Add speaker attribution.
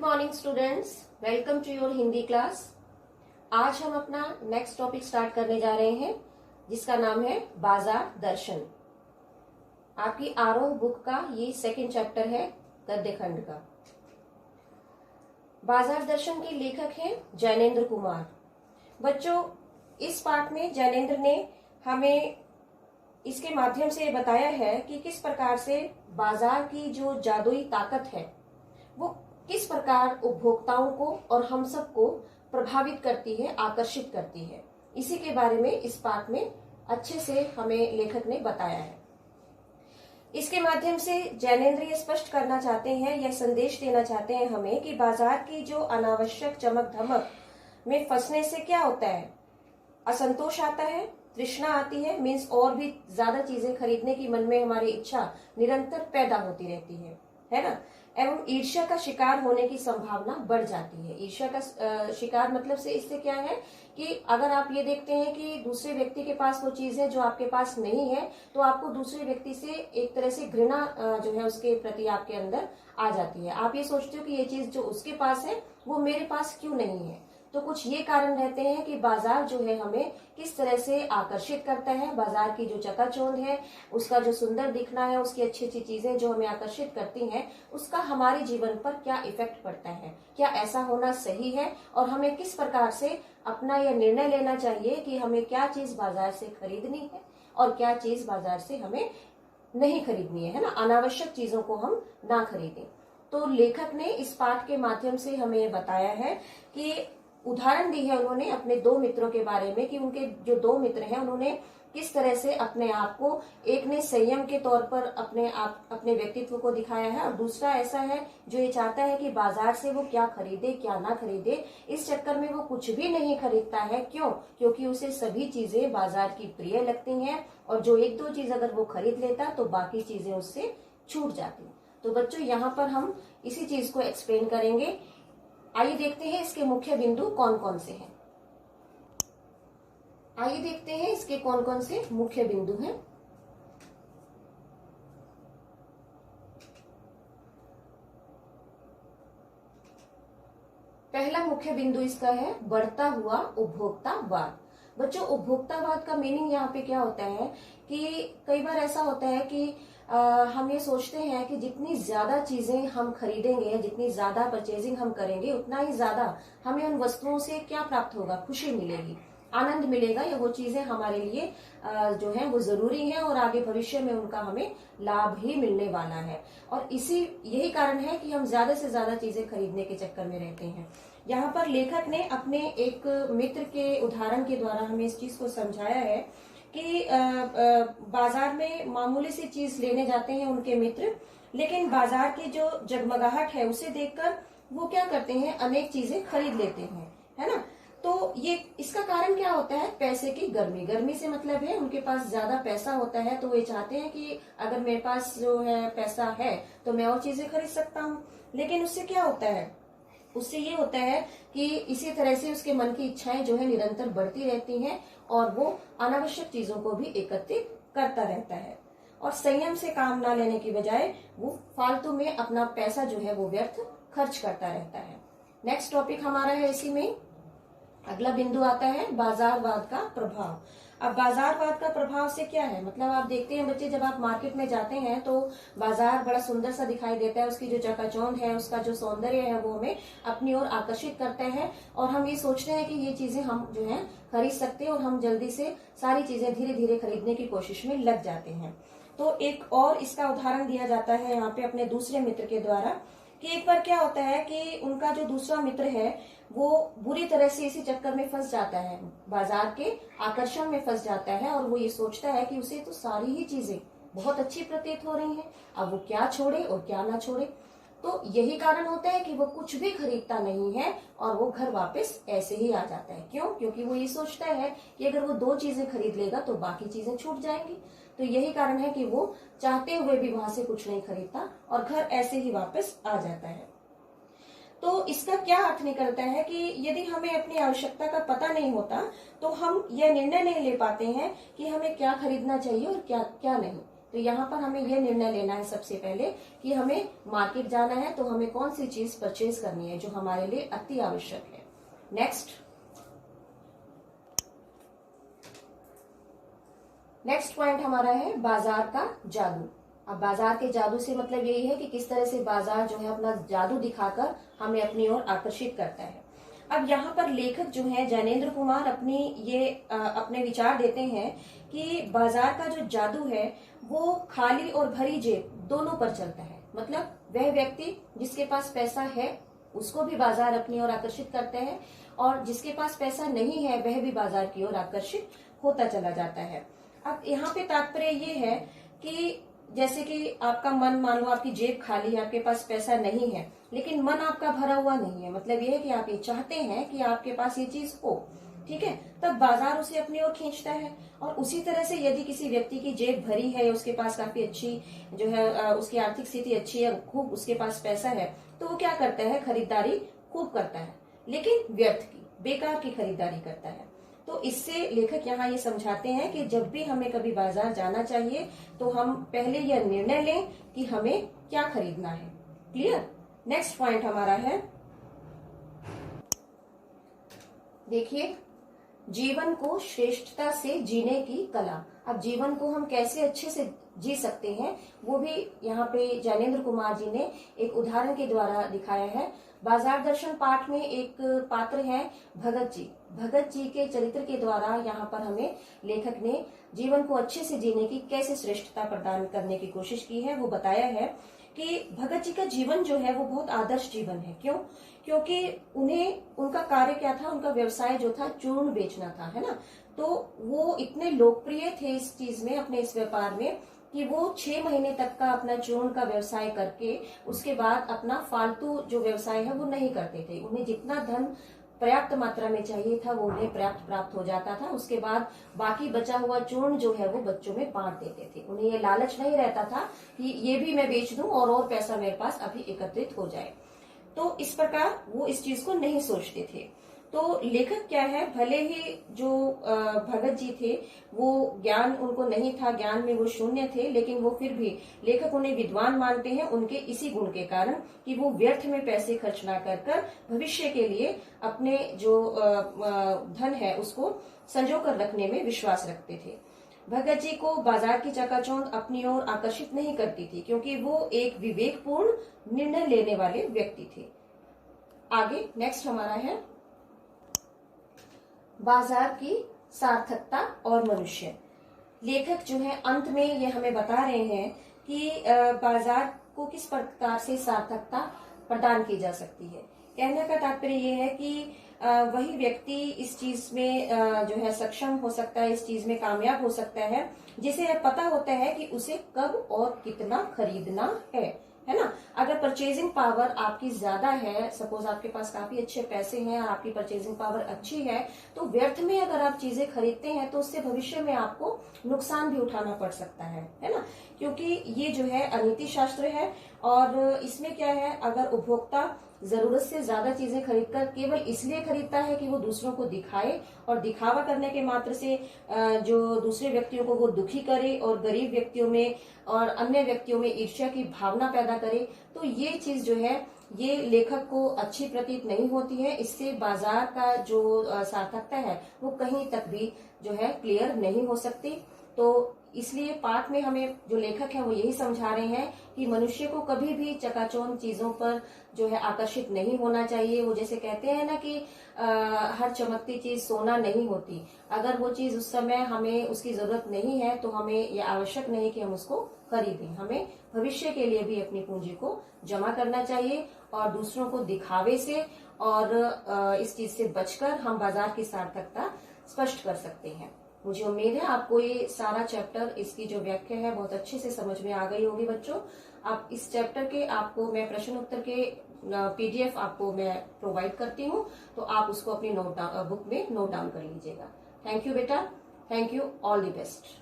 Speaker 1: Good morning students, welcome to your Hindi class. आज हम अपना नेक्स्ट टॉपिक स्टार्ट करने जा रहे हैं जिसका नाम है बाजार दर्शन। आपकी आरोह बुक का ये सेकंड चैप्टर है गद्य खंड का। बाजार दर्शन के लेखक हैं जैनेन्द्र कुमार। बच्चों, इस पाठ में जैनेन्द्र ने हमें इसके माध्यम से बताया है कि किस प्रकार से बाजार की जो जादुई ताकत है वो किस प्रकार उपभोक्ताओं को और हम सबको प्रभावित करती है, आकर्षित करती है। इसी के बारे में इस पाठ में अच्छे से हमें लेखक ने बताया है। इसके माध्यम से जैनेन्द्र ये स्पष्ट करना चाहते हैं या संदेश देना चाहते हैं हमें कि बाजार की जो अनावश्यक चमक धमक में फंसने से क्या होता है, असंतोष आता है, तृष्णा आती है, मीन्स और भी ज्यादा चीजें खरीदने की मन में हमारी इच्छा निरंतर पैदा होती रहती है ना। एवं ईर्ष्या का शिकार होने की संभावना बढ़ जाती है। ईर्ष्या का शिकार मतलब से इससे क्या है कि अगर आप ये देखते हैं कि दूसरे व्यक्ति के पास वो चीज है जो आपके पास नहीं है, तो आपको दूसरे व्यक्ति से एक तरह से घृणा जो है उसके प्रति आपके अंदर आ जाती है। आप ये सोचते हो कि ये चीज जो उसके पास है वो मेरे पास क्यों नहीं है। तो कुछ ये कारण रहते हैं कि बाजार जो है हमें किस तरह से आकर्षित करता है। बाजार की जो चकाचौंध है, उसका जो सुंदर दिखना है, उसकी अच्छी अच्छी चीजें जो हमें आकर्षित करती हैं, उसका हमारे जीवन पर क्या इफेक्ट पड़ता है, क्या ऐसा होना सही है और हमें किस प्रकार से अपना यह निर्णय लेना चाहिए कि हमें क्या चीज बाजार से खरीदनी है और क्या चीज बाजार से हमें नहीं खरीदनी है ना। अनावश्यक चीजों को हम ना खरीदें। तो लेखक ने इस पाठ के माध्यम से हमें बताया है कि उदाहरण दी है उन्होंने अपने दो मित्रों के बारे में कि उनके जो दो मित्र हैं उन्होंने किस तरह से अपने आप को, एक ने संयम के तौर पर अपने व्यक्तित्व को दिखाया है और दूसरा ऐसा है जो ये चाहता है कि बाजार से वो क्या खरीदे क्या ना खरीदे, इस चक्कर में वो कुछ भी नहीं खरीदता है। क्यों? क्योंकि उसे सभी चीजें बाजार की प्रिय लगती हैं और जो एक दो चीज अगर वो खरीद लेता तो बाकी चीजें उससे छूट जाती। तो बच्चों, यहाँ पर हम इसी चीज को एक्सप्लेन करेंगे। आइए देखते हैं इसके मुख्य बिंदु कौन कौन से हैं। आइए देखते हैं इसके कौन कौन से मुख्य बिंदु हैं। पहला मुख्य बिंदु इसका है बढ़ता हुआ उपभोक्तावाद। बच्चों, उपभोक्तावाद का मीनिंग यहाँ पे क्या होता है कि कई बार ऐसा होता है कि हम ये सोचते हैं कि जितनी ज्यादा चीजें हम खरीदेंगे, जितनी ज्यादा परचेजिंग हम करेंगे, उतना ही ज्यादा हमें उन वस्तुओं से क्या प्राप्त होगा, खुशी मिलेगी, आनंद मिलेगा, या वो चीजें हमारे लिए जो है वो जरूरी है और आगे भविष्य में उनका हमें लाभ ही मिलने वाला है। और यही कारण है कि हम ज्यादा से ज्यादा चीजें खरीदने के चक्कर में रहते हैं। यहाँ पर लेखक ने अपने एक मित्र के उदाहरण के द्वारा हमें इस चीज को समझाया है कि बाजार में मामूली सी चीज लेने जाते हैं उनके मित्र, लेकिन बाजार की जो जगमगाहट है उसे देखकर वो क्या करते हैं, अनेक चीजें खरीद लेते हैं, है ना। तो ये इसका कारण क्या होता है, पैसे की गर्मी। गर्मी से मतलब है उनके पास ज्यादा पैसा होता है, तो वे चाहते हैं कि अगर मेरे पास जो है पैसा है तो मैं और चीजें खरीद सकता हूँ। लेकिन उससे क्या होता है, उससे ये होता है कि इसी तरह से उसके मन की इच्छाएं जो है निरंतर बढ़ती रहती हैं और वो अनावश्यक चीजों को भी एकत्रित करता रहता है और संयम से काम ना लेने की बजाय वो फालतू में अपना पैसा जो है वो व्यर्थ खर्च करता रहता है। नेक्स्ट टॉपिक हमारा है इसी में। अगला बिंदु आता है बाजारवाद का प्रभाव। अब बाजारवाद का प्रभाव से क्या है, मतलब आप देखते हैं बच्चे, जब आप मार्केट में जाते हैं तो बाजार बड़ा सुंदर सा दिखाई देता है, उसकी जो चकाचौंध है, उसका जो सौंदर्य है वो हमें अपनी ओर आकर्षित करता है और हम ये सोचते हैं कि ये चीजें हम जो है खरीद सकते हैं और हम जल्दी से सारी चीजें धीरे धीरे खरीदने की कोशिश में लग जाते हैं। तो एक और इसका उदाहरण दिया जाता है यहाँ पे अपने दूसरे मित्र के द्वारा कि एक बार क्या होता है कि उनका जो दूसरा मित्र है वो बुरी तरह से इसी चक्कर में फंस जाता है, बाजार के आकर्षण में फंस जाता है और वो ये सोचता है कि उसे तो सारी ही चीजें बहुत अच्छी प्रतीत हो रही हैं, अब वो क्या छोड़े और क्या ना छोड़े। तो यही कारण होता है कि वो कुछ भी खरीदता नहीं है और वो घर वापस ऐसे ही आ जाता है। क्यों? क्योंकि वो ये सोचता है कि अगर वो दो चीजें खरीद लेगा तो बाकी चीजें छूट जाएंगी। तो यही कारण है कि वो चाहते हुए भी वहां से कुछ नहीं खरीदता और घर ऐसे ही वापस आ जाता है। तो इसका क्या अर्थ निकलता है कि यदि हमें अपनी आवश्यकता का पता नहीं होता तो हम यह निर्णय नहीं ले पाते हैं कि हमें क्या खरीदना चाहिए और क्या क्या नहीं। तो यहाँ पर हमें यह निर्णय लेना है सबसे पहले कि हमें मार्केट जाना है तो हमें कौन सी चीज परचेज करनी है जो हमारे लिए अति आवश्यक है। नेक्स्ट पॉइंट हमारा है बाजार का जादू। अब बाजार के जादू से मतलब यही है कि किस तरह से बाजार जो है अपना जादू दिखाकर हमें अपनी ओर आकर्षित करता है। अब यहाँ पर लेखक जो है जैनेन्द्र कुमार अपने विचार देते हैं कि बाजार का जो जादू है वो खाली और भरी जेब दोनों पर चलता है। मतलब वह व्यक्ति जिसके पास पैसा है उसको भी बाजार अपनी ओर आकर्षित करते हैं और जिसके पास पैसा नहीं है वह भी बाजार की ओर आकर्षित होता चला जाता है। अब यहाँ पे तात्पर्य ये है कि जैसे कि आपका मन, मान लो आपकी जेब खाली है, आपके पास पैसा नहीं है, लेकिन मन आपका भरा हुआ नहीं है। मतलब ये है कि आप ये चाहते हैं कि आपके पास ये चीज हो, ठीक है, तब बाजार उसे अपनी ओर खींचता है। और उसी तरह से यदि किसी व्यक्ति की जेब भरी है, उसके पास काफी अच्छी जो है उसकी आर्थिक स्थिति अच्छी है, खूब उसके पास पैसा है, तो वो क्या करता है, खरीदारी खूब करता है, लेकिन व्यर्थ की, बेकार की खरीदारी करता है। तो इससे लेखक यहाँ ये समझाते हैं कि जब भी हमें कभी बाजार जाना चाहिए तो हम पहले यह निर्णय लें कि हमें क्या खरीदना है। क्लियर। नेक्स्ट पॉइंट हमारा है, देखिए, जीवन को श्रेष्ठता से जीने की कला। अब जीवन को हम कैसे अच्छे से जी सकते हैं वो भी यहाँ पे जैनेन्द्र कुमार जी ने एक उदाहरण के द्वारा दिखाया है। बाजार दर्शन पाठ में एक पात्र है भगत जी। भगत जी के चरित्र के द्वारा यहाँ पर हमें लेखक ने जीवन को अच्छे से जीने की कैसे श्रेष्ठता प्रदान करने की कोशिश की है वो बताया है कि भगत जी का जीवन जो है वो बहुत आदर्श जीवन है। क्यों? क्योंकि उनका कार्य क्या था, उनका व्यवसाय जो था चूर्ण बेचना था, है ना। तो वो इतने लोकप्रिय थे इस चीज में, अपने इस व्यापार में, कि वो 6 महीने तक का अपना चूर्ण का व्यवसाय करके उसके बाद अपना फालतू जो व्यवसाय है वो नहीं करते थे। उन्हें जितना धन पर्याप्त मात्रा में चाहिए था वो उन्हें प्राप्त हो जाता था। उसके बाद बाकी बचा हुआ चूर्ण जो है वो बच्चों में बांट देते थे। उन्हें ये लालच नहीं रहता था कि ये भी मैं बेच दूं और पैसा मेरे पास अभी एकत्रित हो जाए। तो इस प्रकार वो इस चीज को नहीं सोचते थे। तो लेखक क्या है, भले ही जो भगत जी थे वो ज्ञान उनको नहीं था, ज्ञान में वो शून्य थे, लेकिन वो फिर भी लेखक उन्हें विद्वान मानते हैं उनके इसी गुण के कारण कि वो व्यर्थ में पैसे खर्च ना कर भविष्य के लिए अपने जो धन है उसको संजो कर रखने में विश्वास रखते थे। भगत जी को बाजार की चकाचौंध अपनी ओर आकर्षित नहीं करती थी क्योंकि वो एक विवेकपूर्ण निर्णय लेने वाले व्यक्ति थे। आगे नेक्स्ट हमारा है बाजार की सार्थकता और मनुष्य। लेखक जो है अंत में ये हमें बता रहे हैं कि बाजार को किस प्रकार से सार्थकता प्रदान की जा सकती है। कहने का तात्पर्य ये है कि वही व्यक्ति इस चीज में जो है सक्षम हो सकता है, इस चीज में कामयाब हो सकता है जिसे पता होता है कि उसे कब और कितना खरीदना है ना। अगर परचेजिंग पावर आपकी ज्यादा है, सपोज आपके पास काफी अच्छे पैसे हैं और आपकी परचेजिंग पावर अच्छी है, तो व्यर्थ में अगर आप चीजें खरीदते हैं तो उससे भविष्य में आपको नुकसान भी उठाना पड़ सकता है ना। क्योंकि ये जो है अनीति शास्त्र है और इसमें क्या है, अगर उपभोक्ता जरूरत से ज्यादा चीजें खरीदकर केवल इसलिए खरीदता है कि वो दूसरों को दिखाए और दिखावा करने के मात्र से जो दूसरे व्यक्तियों को वो दुखी करे और गरीब व्यक्तियों में और अन्य व्यक्तियों में ईर्ष्या की भावना पैदा करे, तो ये चीज जो है ये लेखक को अच्छी प्रतीत नहीं होती है। इससे बाजार का जो सार्थकता है वो कहीं तक भी जो है क्लियर नहीं हो सकती। तो इसलिए पाठ में हमें जो लेखक है वो यही समझा रहे हैं कि मनुष्य को कभी भी चकाचौंध चीजों पर जो है आकर्षित नहीं होना चाहिए। वो जैसे कहते हैं ना कि हर चमकती चीज सोना नहीं होती। अगर वो चीज उस समय हमें उसकी जरूरत नहीं है तो हमें ये आवश्यक नहीं कि हम उसको खरीदें। हमें भविष्य के लिए भी अपनी पूंजी को जमा करना चाहिए और दूसरों को दिखावे से और इस चीज से बचकर हम बाजार की सार्थकता स्पष्ट कर सकते हैं। मुझे उम्मीद है आपको ये सारा चैप्टर, इसकी जो व्याख्या है बहुत अच्छे से समझ में आ गई होगी बच्चों। अब इस चैप्टर के आपको मैं प्रश्न उत्तर के PDF आपको मैं प्रोवाइड करती हूँ, तो आप उसको अपनी बुक में नोट डाउन कर लीजिएगा। थैंक यू बेटा, thank you, all the best.